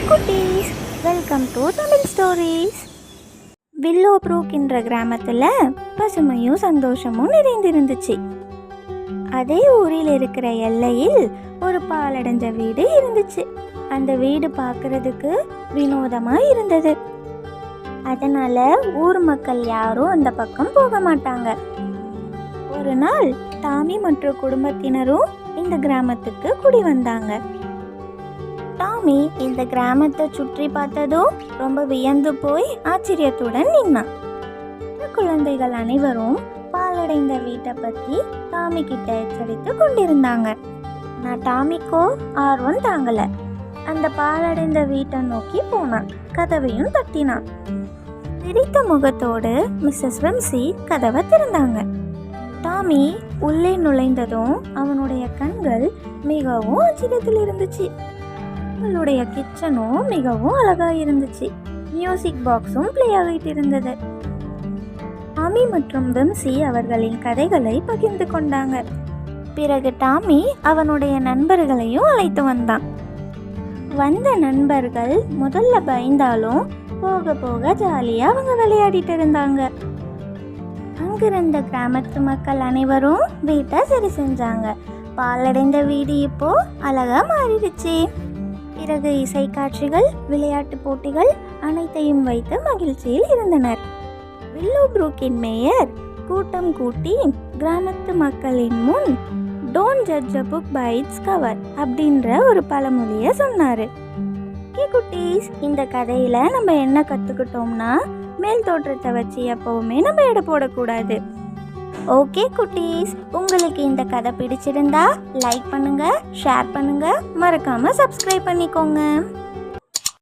குட்டீஸ், welcome to Tamil stories. வில்லோப்ரூக் என்ற கிராமத்தில் பசுமையும் சந்தோஷமும் நிறைந்திருந்துச்சு. அதே ஊரில் இருக்கிற எல்லையில் ஒரு பாலடைஞ்ச வீடு இருந்துச்சு. அந்த வீடு பார்க்கறதுக்கு வினோதமாக இருந்தது. அதனால ஊர் மக்கள் யாரும் அந்த பக்கம் போக மாட்டாங்க. ஒரு நாள் டாமி மற்றும் குடும்பத்தினரும் இந்த கிராமத்துக்கு குடி வந்தாங்க. டாமி இந்த கிராமத்தை சுற்றி பார்த்ததும் ரொம்ப வியந்து போய் ஆச்சரியத்துடன் நின்னான். குழந்தைகள் அனைவரும் பாலடைந்த வீட்டை பற்றி டாமி கிட்ட எச்சரித்து கொண்டிருந்தாங்க. நான் டாமிக்கோ ஆர்வம் தாங்கல. அந்த பாலடைந்த வீட்டை நோக்கி போனான். கதவையும் தட்டினான். சிரித்த முகத்தோடு மிஸ்ஸஸ் வெம்சி கதவை திறந்தாங்க. டாமி உள்ளே நுழைந்ததும் அவனுடைய கண்கள் மிகவும் ஆச்சரியத்தில் இருந்துச்சு. அவளுடைய கிச்சனும் மிகவும் அழகாக இருந்துச்சு. மியூசிக் பாக்ஸும் பிளே ஆகிட்டு இருந்தது. டாமி மற்றும் வெம்சி அவர்களின் கதைகளை பகிர்ந்து கொண்டாங்க. பிறகு டாமி அவனுடைய நண்பர்களையும் அழைத்து வந்தான். வந்த நண்பர்கள் முதல்ல பயந்தாலும் போக போக ஜாலியாக அவங்க விளையாடிட்டு இருந்தாங்க. அங்கிருந்த கிராமத்து மக்கள் அனைவரும் வீட்டை சரி செஞ்சாங்க. பாலடைந்த வீடு இப்போ அழகா மாறிடுச்சு. பிறகு இசை காட்சிகள், விளையாட்டு போட்டிகள் அனைத்தையும் வைத்து மகிழ்ச்சியில் இருந்தனர். வில்லோப்ரூக்கின் மேயர் கூட்டம் கூட்டி கிராமத்து மக்களின் முன் don't judge a book by its cover அப்படின்ற ஒரு பழமொழியை சொன்னார். குட்டீஸ், இந்த கதையில நம்ம என்ன கற்றுக்கிட்டோம்னா, மேல் தோற்றத்தை வச்சு எப்பவுமே நம்ம எடை போடக்கூடாது. ஓகே குட்டீஸ், உங்களுக்கு இந்த கதை பிடிச்சிருந்தா லைக் பண்ணுங்க, ஷேர் பண்ணுங்க, மறக்காம சப்ஸ்கிரைப் பண்ணிக்கோங்க.